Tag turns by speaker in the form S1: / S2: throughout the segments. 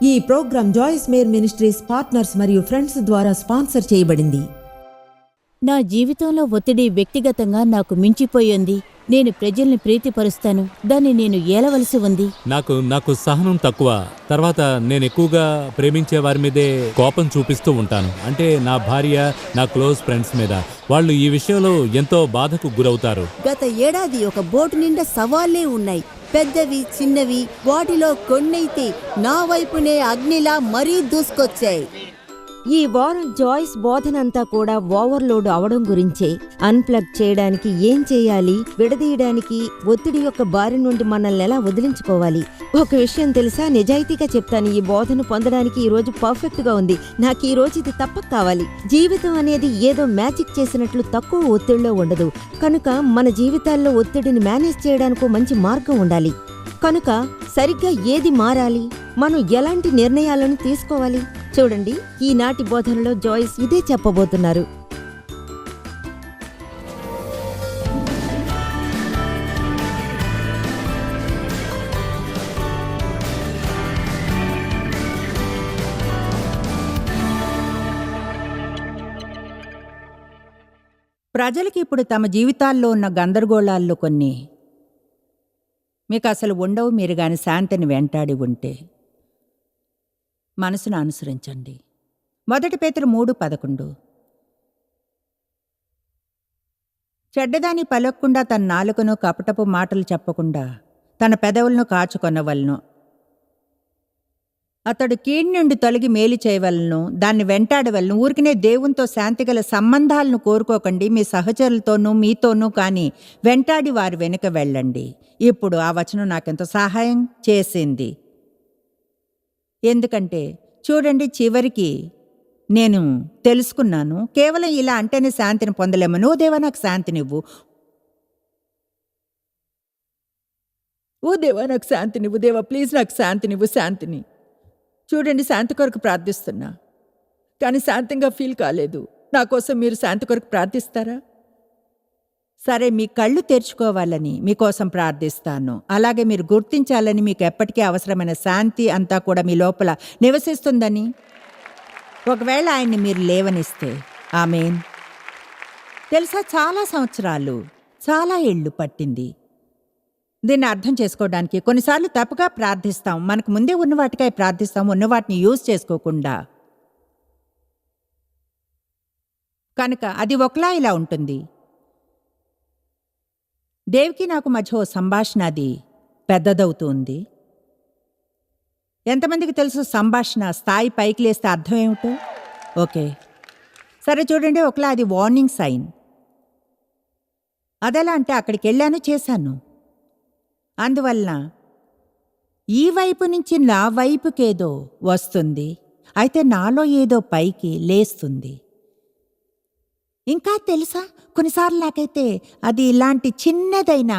S1: ఈ program Joyce Meyer ministries partners మరియు friends ద్వారా స్పాన్సర్ చేయబడింది.
S2: నా జీవితంలో ఒత్తిడి వ్యక్తిగతంగా నాకు మించిపోయింది. నేను ప్రజల్ని ప్రీతిపరుస్తాను, దాన్ని నేను ఏలవలసి ఉంది.
S3: నాకు సహనం తక్కువ. తర్వాత నేను ఎక్కువగా ప్రేమించే వారి మీదే కోపం చూపిస్తూ ఉంటాను. అంటే నా భార్య, నా క్లోజ్ ఫ్రెండ్స్ మీద. వాళ్ళు ఈ విషయంలో ఎంతో బాధకు గురవుతారు.
S4: గత ఏడాది ఒక బోటు నిండా సవాళ్లే ఉన్నాయి, పెద్దవి చిన్నవి. వాటిలో కొన్నైతే నా వైపునే అగ్నిలా మరీ దూసుకొచ్చాయి.
S5: ఈ వారం జాయిస్ బోధనంతా కూడా ఓవర్లోడ్ అవడం గురించే. అన్ప్లగ్ చేయడానికి ఏం చేయాలి, విడదీయడానికి, ఒత్తిడి యొక్క బారి నుండి మనల్ని ఎలా వదిలించుకోవాలి. ఒక విషయం తెలుసా, నిజాయితీగా చెప్తాను, ఈ బోధను పొందడానికి ఈ రోజు పర్ఫెక్ట్ గా ఉంది. నాకు ఈ రోజు ఇది తప్పక కావాలి. జీవితం అనేది ఏదో మ్యాజిక్ చేసినట్లు తక్కువ ఒత్తిడిలో ఉండదు. కనుక మన జీవితాల్లో ఒత్తిడిని మేనేజ్ చేయడానికి మంచి మార్గం ఉండాలి. కనుక సరిగ్గా ఏది మారాలి, మనం ఎలాంటి నిర్ణయాలను తీసుకోవాలి? చూడండి, ఈనాటి బోధనలో జాయిస్ ఇదే చెప్పబోతున్నారు.
S6: ప్రజలకి ఇప్పుడు తమ జీవితాల్లో ఉన్న గందరగోళాల్లో కొన్ని మీకు అసలు ఉండవు. మీరు గాని శాంతిని వెంటాడి ఉంటే మనసును అనుసరించండి. 1 పేతురు 3:11. చెడ్డదాని పలక్కుండా తన నాలుకను, కపటపు మాటలు చెప్పకుండా తన పెదవులను కాచుకొనవలను. అతడు కీడు నుండి తొలగి మేలు చేయవలను, దాన్ని వెంటాడవలను. ఊరికినే దేవునితో శాంతిగల సంబంధాలను కోరుకోకండి, మీ సహచరులతోనూ మీతోనూ కానీ వెంటాడి వారి వెనుక వెళ్ళండి. ఇప్పుడు ఆ వచనం నాకెంతో సహాయం చేసింది. ఎందుకంటే చూడండి, చివరికి నేను తెలుసుకున్నాను, కేవలం ఇలా అంటేనే శాంతిని పొందలేము. నువ్వు దేవా నాకు శాంతినివ్వు, ఓ దేవా నాకు శాంతినివ్వు, దేవా ప్లీజ్ నాకు శాంతినివ్వు, శాంతిని. చూడండి, శాంతి కొరకు ప్రార్థిస్తున్నా, కానీ శాంతంగా ఫీల్ కాలేదు. నా కోసం మీరు శాంతి కొరకు ప్రార్థిస్తారా? సరే, మీ కళ్ళు తెరుచుకోవాలని మీకోసం ప్రార్థిస్తాను. అలాగే మీరు గుర్తించాలని, మీకు ఎప్పటికీ అవసరమైన శాంతి అంతా కూడా మీ లోపల నివసిస్తుందని. ఒకవేళ ఆయన్ని మీరు లేవనిస్తే ఆమేన్. తెలుసా, చాలా సంవత్సరాలు, చాలా ఏళ్ళు పట్టింది దీన్ని అర్థం చేసుకోవడానికి. కొన్నిసార్లు తప్పుగా ప్రార్థిస్తాం, మనకు ముందే ఉన్న వాటికై ప్రార్థిస్తాం, ఉన్న వాటిని యూజ్ చేసుకోకుండా. కనుక అది ఒకలా ఇలా ఉంటుంది. దేవికి నాకు మధ్య ఓ సంభాషణ అది పెద్దదవుతూ ఉంది. ఎంతమందికి తెలుసు సంభాషణ స్థాయి పైకి లేస్తే అర్థం ఏమిటో? ఓకే, సరే చూడండి, ఒకలా అది వార్నింగ్ సైన్. అదెలా అంటే అక్కడికి వెళ్ళాను, చేశాను. అందువలన ఈ వైపు నుంచి నా వైపుకేదో వస్తుంది, అయితే నాలో ఏదో పైకి లేస్తుంది. ఇంకా తెలుసా, కొన్నిసార్లు నాకైతే అది ఇలాంటి చిన్నదైనా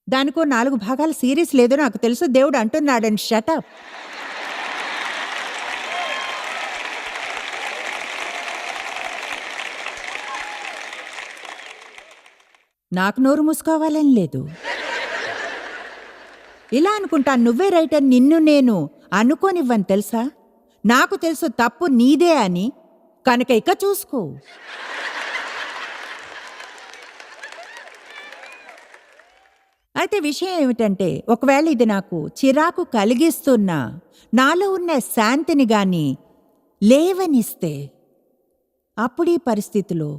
S6: దానికో 4 భాగాల సిరీస్ లేదో నాకు తెలుసు. దేవుడు అంటున్నాడని షటప్. నాకు నోరు మూసుకోవాలని లేదు. ఇలా అనుకుంటాను, నువ్వే రైట్ అని నిన్ను నేను అనుకోనివ్వని తెలుసా. నాకు తెలుసు తప్పు నీదే అని, కనుక ఇక చూసుకో. అయితే విషయం ఏమిటంటే, ఒకవేళ ఇది నాకు చిరాకు కలిగిస్తున్నా నాలో ఉన్న శాంతిని గాని లేవనిస్తే, అప్పుడు ఈ పరిస్థితిలో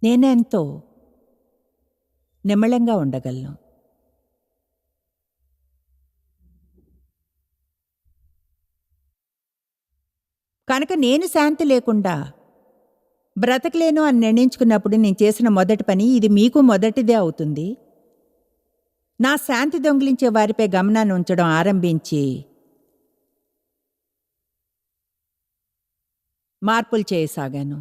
S6: నేనెంతో నిమ్మళంగా ఉండగలను. కనుక నేను శాంతి లేకుండా బ్రతకలేను అని నిర్ణయించుకున్నప్పుడు నేను చేసిన మొదటి పని ఇది మీకు మొదటిదే అవుతుంది. నా శాంతి దొంగిలించే వారిపై గమనాన్ని ఉంచడం ఆరంభించి మార్పులు చేయసాగాను.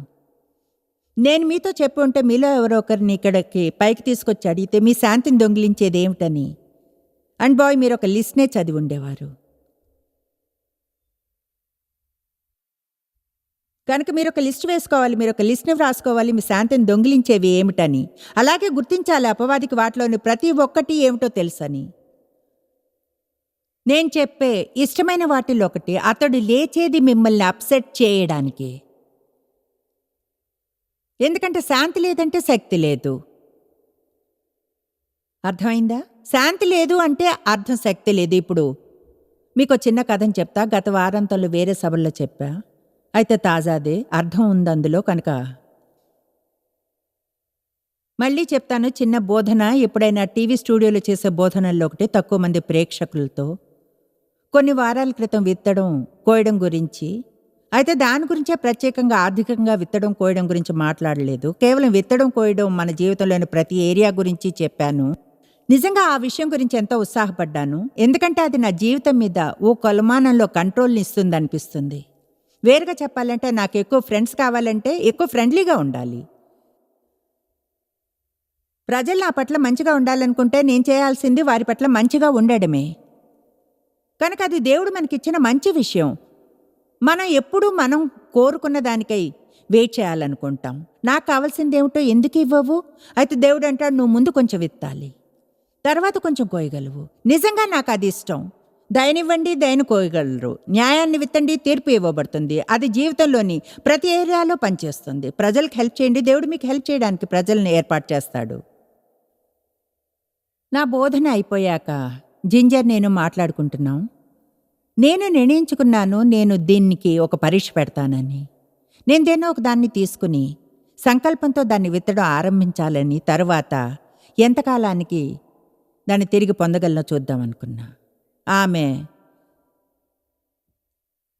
S6: నేను మీతో చెప్పి ఉంటే మీలో ఎవరో ఒకరిని ఇక్కడికి పైకి తీసుకొచ్చి అడిగితే మీ శాంతిని దొంగిలించేది ఏమిటని, అండ్ బాయ్ మీరు ఒక లిస్ట్నే చదివి ఉండేవారు. కనుక మీరు ఒక లిస్ట్ వేసుకోవాలి, మీరు ఒక లిస్ట్ని వ్రాసుకోవాలి, మీ శాంతిని దొంగిలించేవి ఏమిటని. అలాగే గుర్తించాలి అపవాదికి వాటిలోని ప్రతి ఒక్కటి ఏమిటో తెలుసని. నేను చెప్పే ఇష్టమైన వాటిల్లో ఒకటి, అతడు లేచేది మిమ్మల్ని అప్సెట్ చేయడానికి. ఎందుకంటే శాంతి లేదంటే శక్తి లేదు. అర్థమైందా? శాంతి లేదు అంటే అర్థం శక్తి లేదు. ఇప్పుడు మీకు చిన్న కథని చెప్తా. గత వారాంతంలో వేరే సభల్లో చెప్పా, అయితే తాజాదే, అర్థం ఉంది అందులో కనుక మళ్ళీ చెప్తాను. చిన్న బోధన, ఎప్పుడైనా టీవీ స్టూడియోలో చేసే బోధనల్లో ఒకటి, తక్కువ మంది ప్రేక్షకులతో. కొన్ని వారాల క్రితం విత్తడం కోయడం గురించి. అయితే దాని గురించే ప్రత్యేకంగా ఆర్థికంగా విత్తడం కోయడం గురించి మాట్లాడలేదు. కేవలం విత్తడం కోయడం మన జీవితంలోని ప్రతి ఏరియా గురించి చెప్పాను. నిజంగా ఆ విషయం గురించి ఎంతో ఉత్సాహపడ్డాను, ఎందుకంటే అది నా జీవితం మీద ఓ కొలమానంలో కంట్రోల్ని ఇస్తుంది అనిపిస్తుంది. వేరుగా చెప్పాలంటే నాకు ఎక్కువ ఫ్రెండ్స్ కావాలంటే ఎక్కువ ఫ్రెండ్లీగా ఉండాలి. ప్రజలు నా పట్ల మంచిగా ఉండాలనుకుంటే నేను చేయాల్సింది వారి పట్ల మంచిగా ఉండడమే. కనుక అది దేవుడు మనకిచ్చిన మంచి విషయం. మనం ఎప్పుడూ మనం కోరుకున్న దానికై వెయిట్ చేయాలనుకుంటాం. నాకు కావాల్సింది ఏమిటో ఎందుకు ఇవ్వవు? అయితే దేవుడు అంటాడు, నువ్వు ముందు కొంచెం విత్తాలి, తర్వాత కొంచెం కోయగలవు. నిజంగా నాకు అది ఇష్టం. దయనివ్వండి, దయను కోయగలరు. న్యాయాన్ని విత్తండి, తీర్పు ఇవ్వబడుతుంది. అది జీవితంలోని ప్రతి ఏరియాలో పనిచేస్తుంది. ప్రజలకు హెల్ప్ చేయండి, దేవుడు మీకు హెల్ప్ చేయడానికి ప్రజల్ని ఏర్పాటు చేస్తాడు. నా బోధన అయిపోయాక జింజర్ నేను మాట్లాడుకుంటున్నాం. నేను నిర్ణయించుకున్నాను, నేను దీనికి ఒక పరీక్ష పెడతానని. నేను దేన్నో ఒక దాన్ని తీసుకుని సంకల్పంతో దాన్ని విత్తడం ఆరంభించాలని, తరువాత ఎంతకాలానికి దాన్ని తిరిగి పొందగలనో చూద్దామనుకున్నా. ఆమె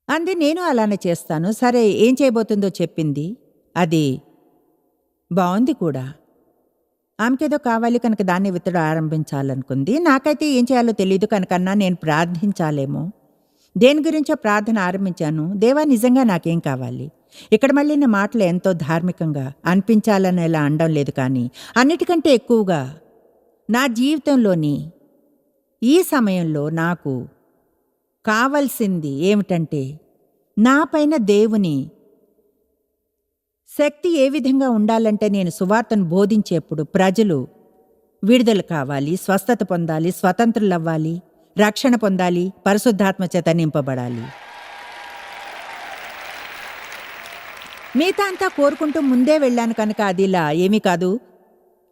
S6: అంది, నేను అలానే చేస్తాను. సరే, ఏం చేయబోతుందో చెప్పింది. అది బాగుంది కూడా. ఆమెకేదో కావాలి కనుక దాన్ని విత్తడం ఆరంభించాలనుకుంది. నాకైతే ఏం చేయాలో తెలియదు కనుకన్నా నేను ప్రార్థించాలేమో. దేని గురించో ప్రార్థన ఆరంభించాను. దేవా, నిజంగా నాకేం కావాలి? ఇక్కడ మళ్ళీ నా మాటలు ఎంతో ధార్మికంగా అనిపించాలని ఇలా అనడం లేదు, కానీ అన్నిటికంటే ఎక్కువగా నా జీవితంలోని ఈ సమయంలో నాకు కావలసింది ఏమిటంటే, నా పైన దేవుని శక్తి ఏ విధంగా ఉండాలంటే, నేను సువార్తను బోధించేప్పుడు ప్రజలు విడుదల కావాలి, స్వస్థత పొందాలి, స్వతంత్రులవ్వాలి, రక్షణ పొందాలి, పరిశుద్ధాత్మ చేత నింపబడాలి. మిగతా అంతా కోరుకుంటూ ముందే వెళ్ళాను కనుక అది ఇలా ఏమీ కాదు.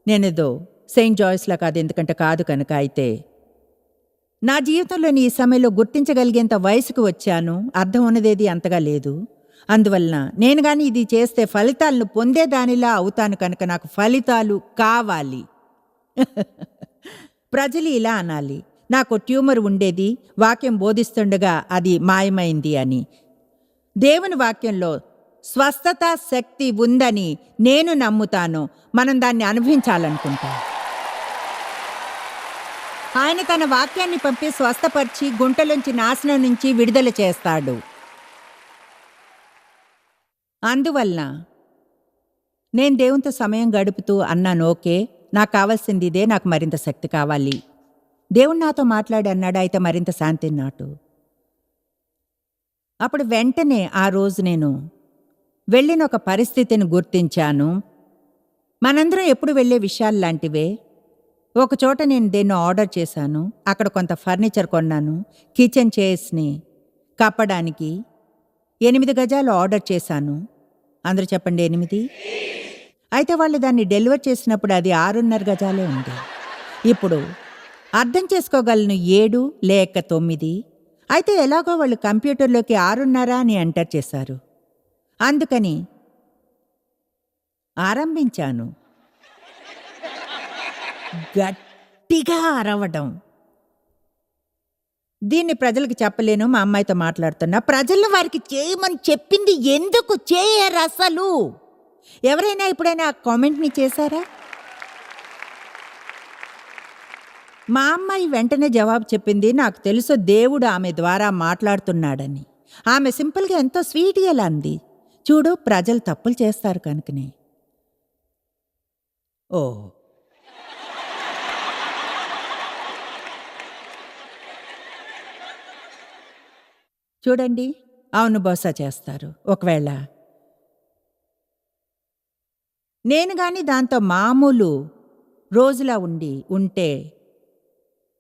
S6: నేనేదో సెయింట్ జాయిస్లా కాదు, ఎందుకంటే కాదు కనుక. అయితే నా జీవితంలోని ఈ సమయంలో గుర్తించగలిగేంత వయసుకు వచ్చాను. అర్థం ఉన్నదేది అంతగా లేదు. అందువలన నేను కానీ ఇది చేస్తే ఫలితాలను పొందేదానిలా అవుతాను కనుక నాకు ఫలితాలు కావాలి. ప్రజలు ఇలా అనాలి, నాకు ట్యూమర్ ఉండేది, వాక్యం బోధిస్తుండగా అది మాయమైంది అని. దేవుని వాక్యంలో స్వస్థత శక్తి ఉందని నేను నమ్ముతాను. మనం దాన్ని అనుభవించాలనుకుంటాం. ఆయన తన వాక్యాన్ని పంపి స్వస్థపరిచి గుంటలోంచి నాశనం నుంచి విడుదల చేస్తాడు. అందువలన నేను దేవునితో సమయం గడుపుతూ అన్నాను, ఓకే, నాకు కావాల్సింది ఇదే, నాకు మరింత శక్తి కావాలి. దేవుడు నాతో మాట్లాడి అన్నాడు, అయితే మరింత శాంతి నాటు. అప్పుడు వెంటనే ఆ రోజు నేను వెళ్ళిన ఒక పరిస్థితిని గుర్తించాను. మనందరం ఎప్పుడు వెళ్ళే విషయాలు లాంటివే. ఒకచోట నేను దేన్నో ఆర్డర్ చేశాను. అక్కడ కొంత ఫర్నిచర్ కొన్నాను. కిచెన్ చైర్స్ని కప్పడానికి 8 గజాలు ఆర్డర్ చేశాను. అందరూ చెప్పండి 8. అయితే వాళ్ళు దాన్ని డెలివర్ చేసినప్పుడు అది 6.5 గజాలే ఉంది. ఇప్పుడు అర్థం చేసుకోగలను 7 లేక 9. అయితే ఎలాగో వాళ్ళు కంప్యూటర్లోకి 6.5 అని ఎంటర్ చేశారు. అందుకని ఆరంభించాను గట్టిగా అరవడం. దీన్ని ప్రజలకు చెప్పలేను. మా అమ్మాయితో మాట్లాడుతున్నా. ప్రజలను వారికి చేయమని చెప్పింది ఎందుకు చేయరు అసలు? ఎవరైనా ఎప్పుడైనా ఆ కామెంట్ని చేశారా? మా అమ్మాయి వెంటనే జవాబు చెప్పింది, నాకు తెలుసు దేవుడు ఆమె ద్వారా మాట్లాడుతున్నాడని. ఆమె సింపుల్గా ఎంతో స్వీట్గా ఎలా అంది, చూడు ప్రజలు తప్పులు చేస్తారు కనుకనే. ఓ, చూడండి, అవును బహుశా చేస్తారు. ఒకవేళ నేను గాని దాంతో మామూలు రోజులా ఉంటే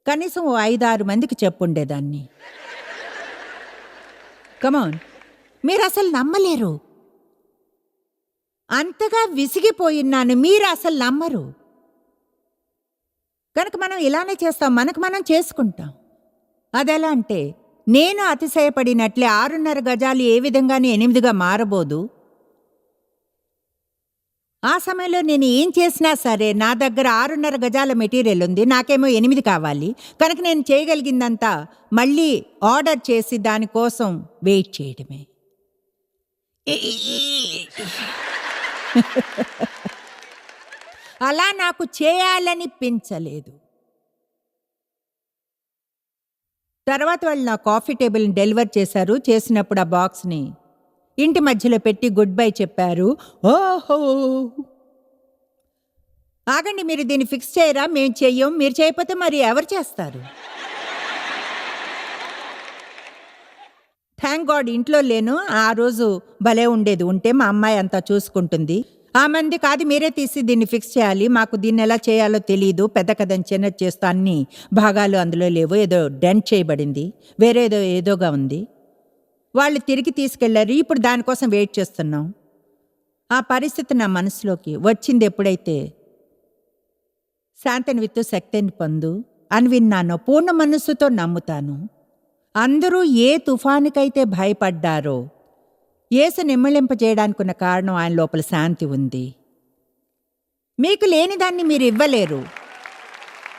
S6: కనీసం ఓ 5-6 మందికి చెప్పుండేదాన్ని. కమాన్, మీరు అసలు నమ్మలేరు. అంతగా విసిగిపోయినాను, మీరు అసలు నమ్మరు. కనుక మనం ఇలానే చేస్తాం, మనకు మనం చేసుకుంటాం. అదెలా అంటే, నేను అతిశయపడినట్లే 6.5 గజాలు ఏ విధంగానే 8గా మారబోదు. ఆ సమయంలో నేను ఏం చేసినా సరే నా దగ్గర 6.5 గజాల మెటీరియల్ ఉంది, నాకేమో 8 కావాలి. కనుక నేను చేయగలిగిందంతా మళ్ళీ ఆర్డర్ చేసి దానికోసం వెయిట్ చేయడమే. అలా నాకు చేయాలనిపించలేదు. తర్వాత వాళ్ళు నా కాఫీ టేబుల్ని డెలివర్ చేశారు. చేసినప్పుడు ఆ బాక్స్ని ఇంటి మధ్యలో పెట్టి గుడ్ బై చెప్పారు. ఓహో, ఆగండి, మీరు దీన్ని ఫిక్స్ చేయరా? మేము చెయ్యం. మీరు చేయకపోతే మరి ఎవరు చేస్తారు? థ్యాంక్ గాడ్ ఇంట్లో లేను. ఆ రోజు భలే ఉండేది. ఉంటే మా అమ్మాయి అంతా చూసుకుంటుంది. ఆ మంది కాదు, మీరే తీసి దీన్ని ఫిక్స్ చేయాలి, మాకు దీన్ని ఎలా చేయాలో తెలియదు, పెద్ద కథని చిన్నది చేస్తూ అన్ని భాగాలు అందులో లేవు, ఏదో డెంట్ చేయబడింది, ఏదోగా ఉంది. వాళ్ళు తిరిగి తీసుకెళ్లారు. ఇప్పుడు దానికోసం వెయిట్ చేస్తున్నాం. ఆ పరిస్థితి నా మనసులోకి వచ్చింది ఎప్పుడైతే శాంతిని విత్తు శక్తిని పొందు అని విన్నానో పూర్ణ మనస్సుతో నమ్ముతాను. అందరూ ఏ తుఫానుకైతే భయపడ్డారో యేసు నిమ్మళింపజేయడానికున్న కారణం ఆయన లోపల శాంతి ఉంది. మీకు లేనిదాన్ని మీరు ఇవ్వలేరు.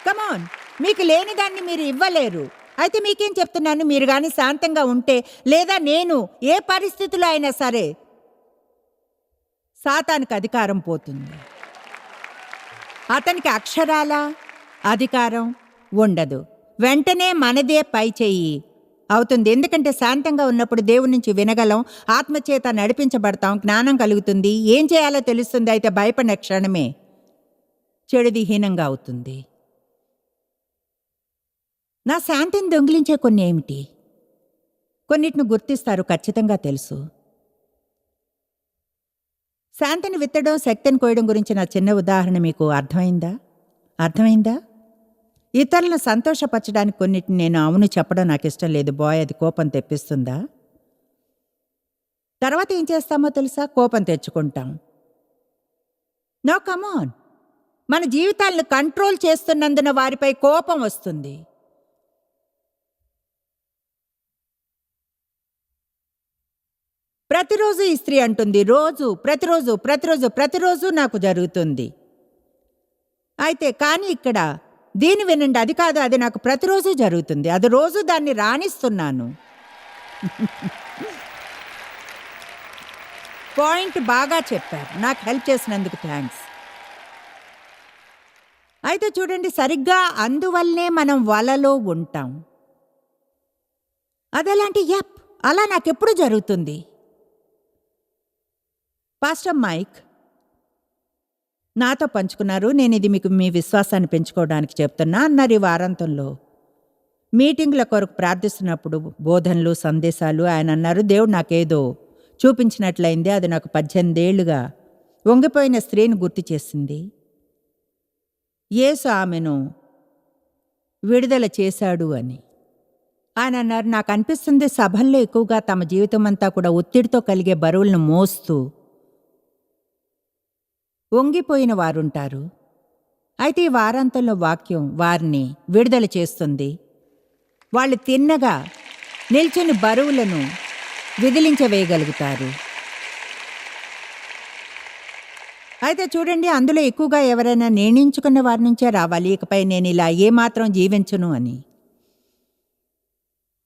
S6: కమాన్, మీకు లేనిదాన్ని మీరు ఇవ్వలేరు. అయితే మీకేం చెప్తున్నాను, మీరు కానీ శాంతంగా ఉంటే, లేదా నేను ఏ పరిస్థితిలో అయినా సరే సాతానికి అధికారం పోతుంది. అతనికి అక్షరాల అధికారం ఉండదు. వెంటనే మనదే పై చెయ్యి అవుతుంది. ఎందుకంటే శాంతంగా ఉన్నప్పుడు దేవుడి నుంచి వినగలం, ఆత్మచేత నడిపించబడతాం, జ్ఞానం కలుగుతుంది, ఏం చేయాలో తెలుస్తుంది. అయితే భయపడిన క్షణమే చెడుది హీనంగా అవుతుంది. నా శాంతిని దొంగిలించే కొన్ని ఏమిటి? కొన్నిటిని గుర్తిస్తారు, ఖచ్చితంగా తెలుసు. శాంతిని విత్తడం, శక్తిని కోయడం గురించి నా చిన్న ఉదాహరణ మీకు అర్థమైందా? ఇతరులను సంతోషపరచడానికి కొన్నిటిని నేను అవును చెప్పడం నాకు ఇష్టం లేదు. బాయ్, అది కోపం తెప్పిస్తుందా? తర్వాత ఏం చేస్తామో తెలుసా? కోపం తెచ్చుకుంటాం. నో, కమాన్, మన జీవితాలను కంట్రోల్ చేస్తున్నందున వారిపై కోపం వస్తుంది. ప్రతిరోజు ఈ స్త్రీ అంటుంది, ప్రతిరోజు నాకు జరుగుతుంది. అయితే కానీ ఇక్కడ దీని వినండి, అది కాదు, అది నాకు ప్రతిరోజు జరుగుతుంది, అది రోజు దాన్ని రాణిస్తున్నాను. పాయింట్ బాగా చెప్పారు, నాకు హెల్ప్ చేసినందుకు థ్యాంక్స్. అయితే చూడండి, సరిగ్గా అందువల్లనే మనం వలలో ఉంటాం. అదెలాంటి అలా నాకెప్పుడు జరుగుతుంది. పాస్టర్ మైక్ నాతో పంచుకున్నారు. నేను ఇది మీకు మీ విశ్వాసాన్ని పెంచుకోవడానికి చెప్తున్నా అన్నారు. ఈ వారాంతంలో మీటింగ్ల కొరకు ప్రార్థిస్తున్నప్పుడు బోధనలు, సందేశాలు ఆయన అన్నారు, దేవుడు నాకేదో చూపించినట్లయింది. అది నాకు 18 ఏళ్లుగా వంగిపోయిన స్త్రీని గుర్తు చేసింది. యేసు ఆమెను విడుదల చేశాడు అని ఆయన అన్నారు. నాకు అనిపిస్తుంది సభల్లో ఎక్కువగా తమ జీవితం అంతా కూడా ఒత్తిడితో కలిగే బరువులను మోస్తూ వంగిపోయిన వారుంటారు. అయితే ఈ వారాంతంలో వాక్యం వారిని విడుదల చేస్తుంది. వాళ్ళు తిన్నగా నిల్చుని బరువులను విదిలించవేయగలుగుతారు. అయితే చూడండి, అందులో ఎక్కువగా ఎవరైనా నిర్ణయించుకున్న వారి నుంచే రావాలి, ఇకపై నేను ఇలా ఏమాత్రం జీవించను అని.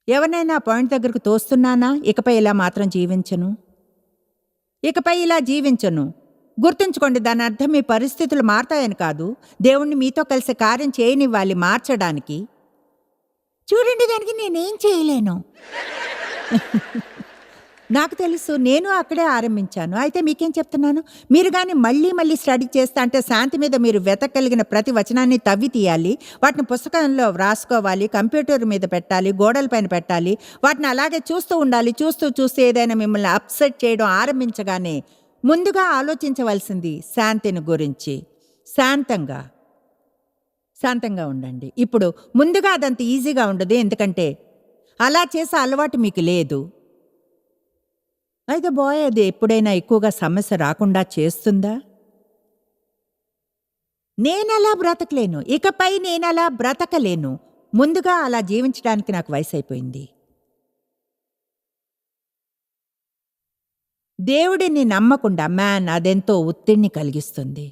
S6: ఎవరినైనా పాయింట్ దగ్గరకు తోస్తున్నానా? ఇకపై ఇలా మాత్రం జీవించను, ఇకపై ఇలా జీవించను. గుర్తుంచుకోండి, దాని అర్థం మీ పరిస్థితులు మారతాయని కాదు, దేవుణ్ణి మీతో కలిసి కార్యం చేయనివ్వాలి మార్చడానికి. చూడండి, దానికి నేనేం చేయలేను. నాకు తెలుసు, నేను అక్కడే ఆరంభించాను. అయితే మీకేం చెప్తున్నాను, మీరు కానీ మళ్ళీ స్టడీ చేస్తా అంటే శాంతి మీద మీరు వెతకగలిగిన ప్రతి వచనాన్ని తవ్వి తీయాలి, వాటిని పుస్తకంలో వ్రాసుకోవాలి, కంప్యూటర్ మీద పెట్టాలి, గోడలపైన పెట్టాలి, వాటిని అలాగే చూస్తూ ఉండాలి. చూస్తూ ఏదైనా మిమ్మల్ని అప్సెట్ చేయడం ఆరంభించగానే ముందుగా ఆలోచించవలసింది శాంతిని గురించి. శాంతంగా ఉండండి. ఇప్పుడు ముందుగా అదంత ఈజీగా ఉండదు, ఎందుకంటే అలా చేసే అలవాటు మీకు లేదు. అయితే బాయ్, అది ఎప్పుడైనా ఎక్కువగా సమస్య రాకుండా చేస్తుందా? నేనలా బ్రతకలేను, ఇకపై నేనలా బ్రతకలేను. ముందుగా అలా జీవించడానికి నాకు వయసు అయిపోయింది. దేవుడిని నమ్మకుండా అదెంతో ఒత్తిడిని కలిగిస్తుంది.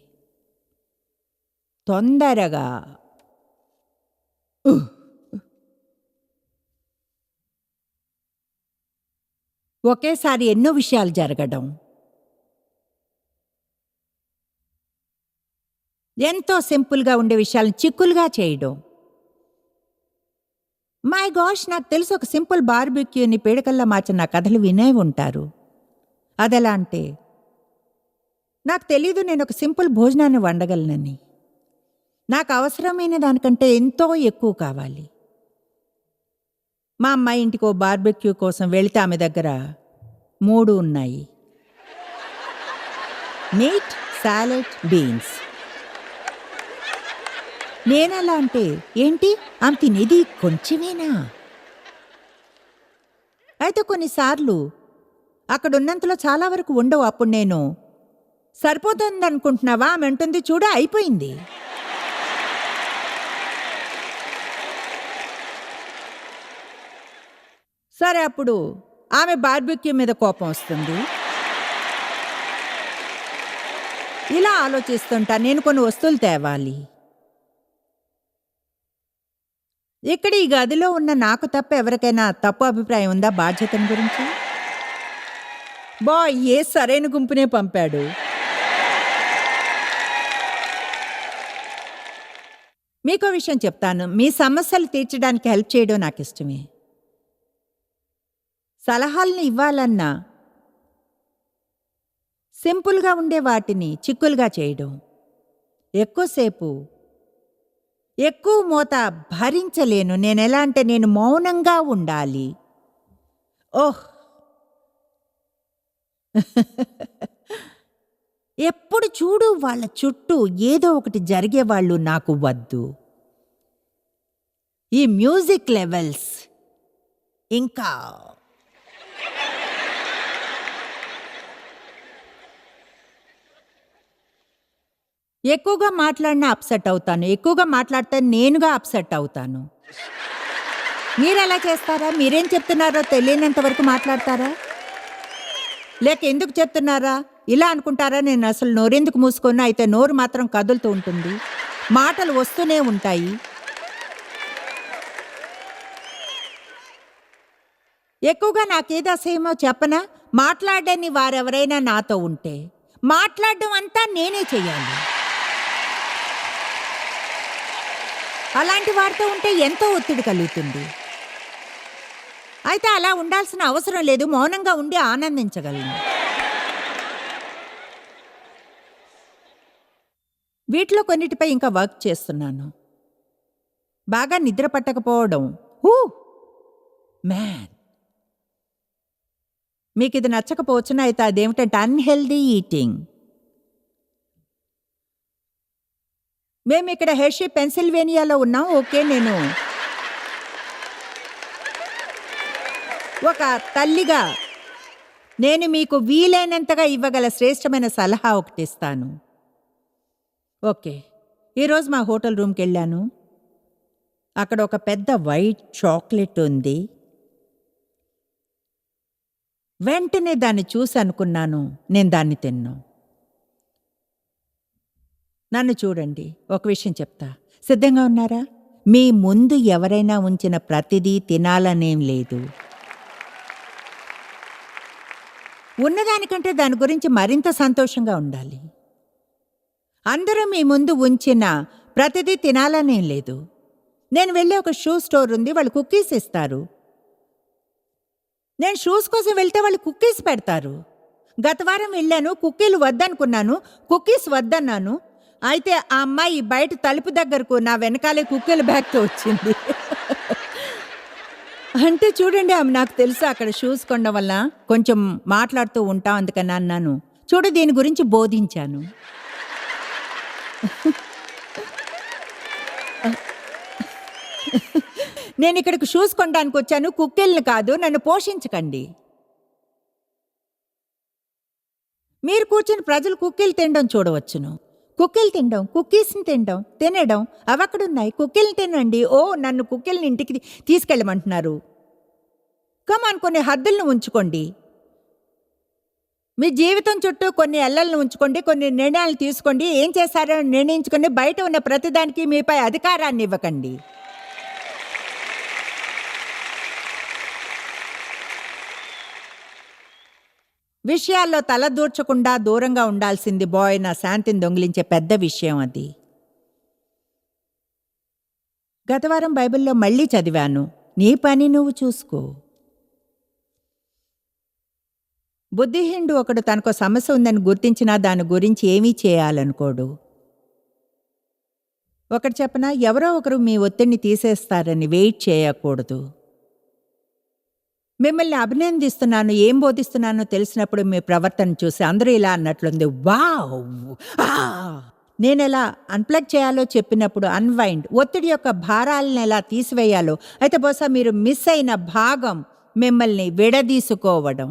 S6: తొందరగా ఒకేసారి ఎన్నో విషయాలు జరగడం, ఎంతో సింపుల్గా ఉండే విషయాలను చిక్కులుగా చేయడం. మై గాష్, నాకు తెలుసు, ఒక సింపుల్ బార్బిక్యూని పీడకల్లా మార్చిన నా కథలు వినే ఉంటారు. అదెలా అంటే, నాకు తెలీదు నేను ఒక సింపుల్ భోజనాన్ని వండగలనని. నాకు అవసరమైన దానికంటే ఎంతో ఎక్కువ కావాలి. మా అమ్మాయి ఇంటికి ఓ బార్బెక్యూ కోసం వెళితే ఆమె దగ్గర 3 ఉన్నాయి: మీట్, సాలెడ్, బీన్స్. నేనలా అంటే, ఏంటి ఆమె తినేది కొంచెమేనా? అయితే కొన్నిసార్లు అక్కడున్నంతలో చాలా వరకు ఉండవు. అప్పుడు నేను, సరిపోతుంది అనుకుంటున్నావా? ఆమె అంటుంది, చూడ అయిపోయింది. సరే, అప్పుడు ఆమె బార్బిక్యూ మీద కోపం వస్తుంది. ఇలా ఆలోచిస్తుంటా, నేను కొన్ని వస్తువులు తేవాలి. ఇక్కడ ఈ గదిలో ఉన్న నాకు తప్ప ఎవరికైనా తప్పు అభిప్రాయం ఉందా బాధ్యతను గురించి? బాయ్ ఏ సరైన గుంపునే పంపాడు. మీకో విషయం చెప్తాను, మీ సమస్యలు తీర్చడానికి హెల్ప్ చేయడం నాకు ఇష్టమే. సలహాలను ఇవ్వాలన్నా సింపుల్గా ఉండే వాటిని చిక్కులుగా చేయడం. ఎక్కువసేపు ఎక్కువ మోత భరించలేను. నేనెలా అంటే, నేను మౌనంగా ఉండాలి. ఓహ్, ఎప్పుడు చూడు వాళ్ళ చుట్టూ ఏదో ఒకటి జరిగేవాళ్ళు నాకు వద్దు. ఈ మ్యూజిక్ లెవెల్స్ ఇంకా ఎక్కువగా మాట్లాడినా అప్సెట్ అవుతాను. ఎక్కువగా మాట్లాడితే నేనుగా అప్సెట్ అవుతాను. మీరెలా చేస్తారా? మీరేం చెప్తున్నారో తెలియనంత వరకు మాట్లాడతారా? లేక ఎందుకు చెప్తున్నారా ఇలా అనుకుంటారా? నేను అసలు నోరెందుకు మూసుకున్నా? అయితే నోరు మాత్రం కదులుతూ ఉంటుంది, మాటలు వస్తూనే ఉంటాయి. ఎక్కువగా నాకేది అసహ్యమో చెప్పనా? మాట్లాడని వారెవరైనా నాతో ఉంటే మాట్లాడడం అంతా నేనే చెయ్యాలి. అలాంటి వారితో ఉంటే ఎంతో ఒత్తిడి కలుగుతుంది. అయితే అలా ఉండాల్సిన అవసరం లేదు, మౌనంగా ఉండి ఆనందించగలను. వీటిలో కొన్నిటిపై ఇంకా వర్క్ చేస్తున్నాను. బాగా నిద్ర పట్టకపోవడం. మ్యాన్, మీకు ఇది నచ్చకపోవచ్చునా? అయితే అదేమిటంటే అన్హెల్దీ ఈటింగ్. మేము ఇక్కడ హెర్షీ, పెన్సిల్వేనియాలో ఉన్నాం. ఓకే, నేను ఒక తల్లిగా నేను మీకు వీలైనంతగా ఇవ్వగల శ్రేష్టమైన సలహా ఒకటి ఇస్తాను. ఓకే, ఈరోజు మా హోటల్ రూమ్కి వెళ్ళాను. అక్కడ ఒక పెద్ద వైట్ చాక్లెట్ ఉంది. వెంటనే దాన్ని చూసి అనుకున్నాను, నేను దాన్ని తిన్నాను. నన్ను చూడండి, ఒక విషయం చెప్తా. సిద్ధంగా ఉన్నారా? మీ ముందు ఎవరైనా ఉంచిన ప్రతిదీ తినాలనేం లేదు. ఉన్నదానికంటే దాని గురించి మరింత సంతోషంగా ఉండాలి. అందరూ మీ ముందు ఉంచిన ప్రతిదీ తినాలనేం లేదు. నేను వెళ్ళే ఒక షూ స్టోర్ ఉంది, వాళ్ళు కుక్కీస్ ఇస్తారు. నేను షూస్ కోసం వెళ్తే వాళ్ళు కుక్కీస్ పెడతారు. గత వారం వెళ్ళాను, కుక్కీలు వద్దనుకున్నాను, కుక్కీస్ వద్దన్నాను. అయితే ఆ అమ్మాయి బయట తలుపు దగ్గరకు నా వెనకాలే కుక్కీల బ్యాగ్తో వచ్చింది. అంటే చూడండి, ఆమె నాకు తెలుసు అక్కడ షూస్ కొనడం వల్ల కొంచెం మాట్లాడుతూ ఉంటాం, అందుకని అన్నాను, చూడు, దీని గురించి బోధించాను. నేను ఇక్కడికి షూస్ కొనడానికి వచ్చాను, కుక్కిల్ని కాదు. నన్ను పోషించకండి. మీరు కూర్చుని ప్రజలు కుక్కీలు తినడం చూడవచ్చును. కుక్కీలు తినడం, కుక్కీస్ని తినడం అవి అక్కడున్నాయి. కుక్కీలు తినండి. ఓ, నన్ను కుక్కీలని ఇంటికి తీసుకెళ్ళమంటున్నారు. కమాన్, కొన్ని హద్దులను ఉంచుకోండి. మీ జీవితం చుట్టూ కొన్ని ఎల్లలను ఉంచుకోండి, కొన్ని నిర్ణయాలు తీసుకోండి. ఏం చేశారో నిర్ణయించుకొని బయట ఉన్న ప్రతిదానికి మీపై అధికారాన్ని ఇవ్వకండి. విషయాల్లో తలదూర్చకుండా దూరంగా ఉండాల్సింది బాయ్. నా శాంతిని దొంగిలించే పెద్ద విషయం అది. గతవారం బైబిల్లో మళ్ళీ చదివాను, నీ పని నువ్వు చూసుకో. బుద్ధిహీనుడు ఒకడు తనకు సమస్య ఉందని గుర్తించినా దాని గురించి ఏమీ చేయాలనుకోడు. ఒకటి చెప్పనా, ఎవరో ఒకరు మీ ఒత్తిడిని తీసేస్తారని వెయిట్ చేయకూడదు. మిమ్మల్ని అభినందిస్తున్నాను, ఏం బోధిస్తున్నానో తెలిసినప్పుడు మీ ప్రవర్తన చూసి అందరూ ఇలా అన్నట్లుంది, వావ్. నేను ఎలా అన్ప్లగ్ చేయాలో చెప్పినప్పుడు అన్వైండ్, ఒత్తిడి యొక్క భారాలను ఎలా తీసివేయాలో. అయితే బహుశా మీరు మిస్ అయిన భాగం మిమ్మల్ని విడదీసుకోవడం.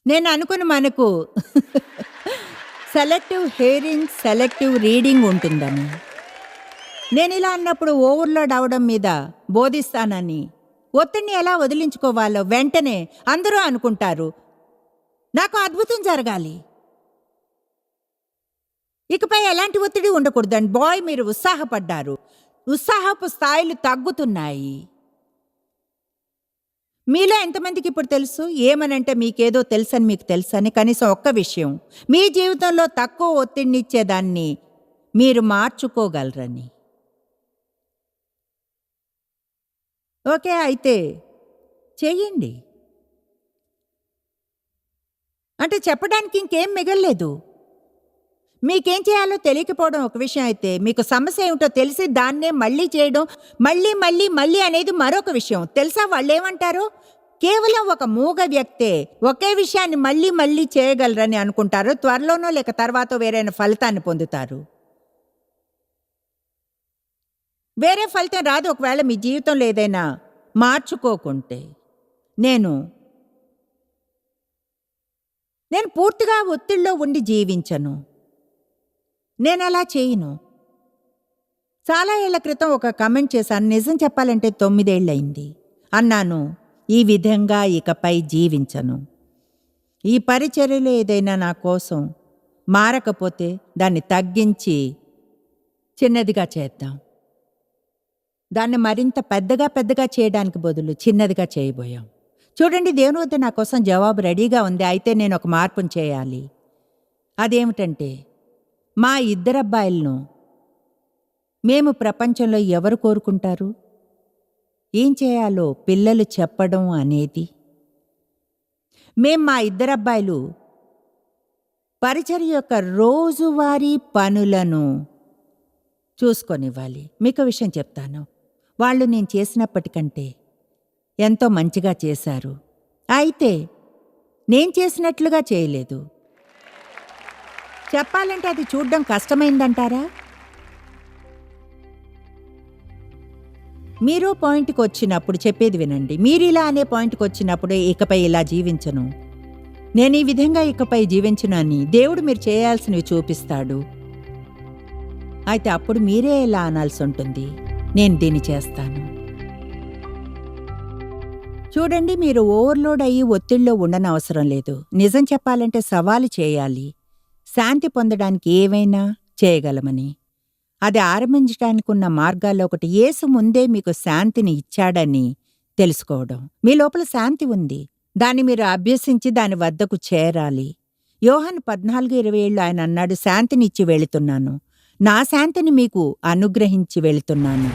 S6: నేను అనుకుని మనకు సెలెక్టివ్ హియరింగ్, సెలెక్టివ్ రీడింగ్ ఉంటుందని. నేను ఇలా అన్నప్పుడు ఓవర్లోడ్ అవడం మీద బోధిస్తానని, ఒత్తిడిని ఎలా వదిలించుకోవాలో వెంటనే అందరూ అనుకుంటారు, నాకు అద్భుతం జరగాలి, ఇకపై ఎలాంటి ఒత్తిడి ఉండకూడదని. బాయ్, మీరు ఉత్సాహపడ్డారు, ఉత్సాహపు స్థాయిలు తగ్గుతున్నాయి. మీలో ఎంతమందికి ఇప్పుడు తెలుసు ఏమనంటే మీకేదో తెలుసని మీకు తెలుసని? కనీసం ఒక్క విషయం, మీ జీవితంలో తక్కువ ఒత్తిడినిచ్చేదాన్ని మీరు మార్చుకోగలరని. ఓకే, అయితే చెయ్యండి. అంటే చెప్పడానికి ఇంకేం మిగల్లేదు. మీకేం చేయాలో తెలియకపోవడం ఒక విషయం అయితే, మీకు సమస్య ఏమిటో తెలిసి దాన్నే మళ్ళీ చేయడం, మళ్ళీ మళ్ళీ మళ్ళీ అనేది మరొక విషయం. తెలుసా వాళ్ళు ఏమంటారు? కేవలం ఒక మూగ వ్యక్తే ఒకే విషయాన్ని మళ్ళీ మళ్ళీ చేయగలరని అనుకుంటారు. త్వరలోనో లేక తర్వాత వేరైన ఫలితాన్ని పొందుతారు. వేరే ఫలితం రాదు ఒకవేళ మీ జీవితంలో ఏదైనా మార్చుకోకుంటే. నేను పూర్తిగా ఒత్తిడిలో ఉండి జీవించను. నేను అలా చేయను. చాలా ఏళ్ల క్రితం ఒక కమెంట్ చేశాను, నిజం చెప్పాలంటే 9 ఏళ్ళయింది. అన్నాను, ఈ విధంగా ఇకపై జీవించను. ఈ పరిచర్యలో ఏదైనా నా కోసం మారకపోతే దాన్ని తగ్గించి చిన్నదిగా చేద్దాం. దాన్ని మరింత పెద్దగా చేయడానికి బదులు చిన్నదిగా చేయబోయాం. చూడండి, దేవుని వద్ద నా కోసం జవాబు రెడీగా ఉంది. అయితే నేను ఒక మార్పును చేయాలి. అదేమిటంటే, మా 2 అబ్బాయిలను మేము ప్రపంచంలో ఎవరు కోరుకుంటారు? ఏం చేయాలో పిల్లలు చెప్పడం అనేది. మా 2 అబ్బాయిలు పరిచర్య యొక్క రోజువారీ పనులను చూసుకొనివ్వాలి. మీకు విషయం చెప్తాను, వాళ్ళు నేను చేసినప్పటికంటే ఎంతో మంచిగా చేశారు. అయితే నేను చేసినట్లుగా చేయలేదు. చెప్పాలంటే అది చూడ్డం కష్టమైందంటారా? మీరు పాయింట్కి వచ్చినప్పుడు చెప్పేది వినండి. మీరు ఇలా అనే పాయింట్కి వచ్చినప్పుడు ఇకపై ఇలా జీవించను, నేను ఈ విధంగా ఇకపై జీవించను అని దేవుడు మీరు చేయాల్సినవి చూపిస్తాడు. అయితే అప్పుడు మీరే ఇలా అనాల్సి ఉంటుంది, నేను దీన్ని చేస్తాను. చూడండి, మీరు ఓవర్లోడ్ అయ్యి ఒత్తిడిలో ఉండనవసరం లేదు. నిజం చెప్పాలంటే సవాలు చేయాలి, శాంతి పొందడానికి ఏవైనా చేయగలమని. అది ఆరంభించడానికి ఉన్న మార్గాల్లో ఒకటి, యేసు ముందే మీకు శాంతిని ఇచ్చాడని తెలుసుకోవడం. మీ లోపల శాంతి ఉంది, దాన్ని మీరు అభ్యసించి దాని వద్దకు చేరాలి. యోహాను 14:27 ఆయన అన్నాడు, శాంతినిచ్చి వెళుతున్నాను, నా శాంతిని మీకు అనుగ్రహించి వెళుతున్నాను.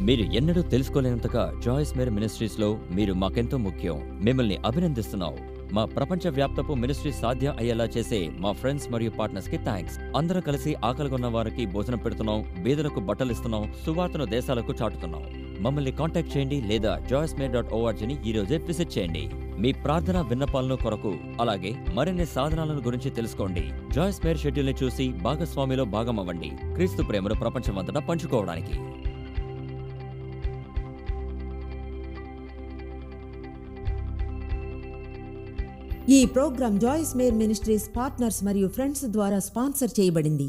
S7: మీరు ఎన్నడూ తెలుసుకోలేనంతగా జాయిస్ మేరీ మినిస్ట్రీస్లో మీరు మాకెంతో ముఖ్యం. మిమ్మల్ని అభినందిస్తున్నాం. మా ప్రపంచవ్యాప్తపు మినిస్ట్రీ సాధ్యం అయ్యేలా చేసే మా ఫ్రెండ్స్ మరియు పార్ట్నర్స్కి థ్యాంక్స్. అందరం కలిసి ఆకలిగొన్న వారికి భోజనం పెడుతున్నాం, బీదలకు బట్టలిస్తున్నాం, సువార్తను దేశాలకు చాటుతున్నాం. మమ్మల్ని కాంటాక్ట్ చేయండి లేదా joysmere.org ని ఈ రోజే విజిట్ చేయండి. మీ ప్రార్థన విన్నపాలను కొరకు అలాగే మరిన్ని సాధనాలను గురించి తెలుసుకోండి. జాయిస్ మేర్ షెడ్యూల్ ని చూసి భాగస్వామిలో భాగమవ్వండి, క్రీస్తు ప్రేమను ప్రపంచమంతటా పంచుకోవడానికి.
S1: ఈ program Joyce Meyer ministries partners మరియు ఫ్రెండ్స్ ద్వారా స్పాన్సర్ చేయబడింది.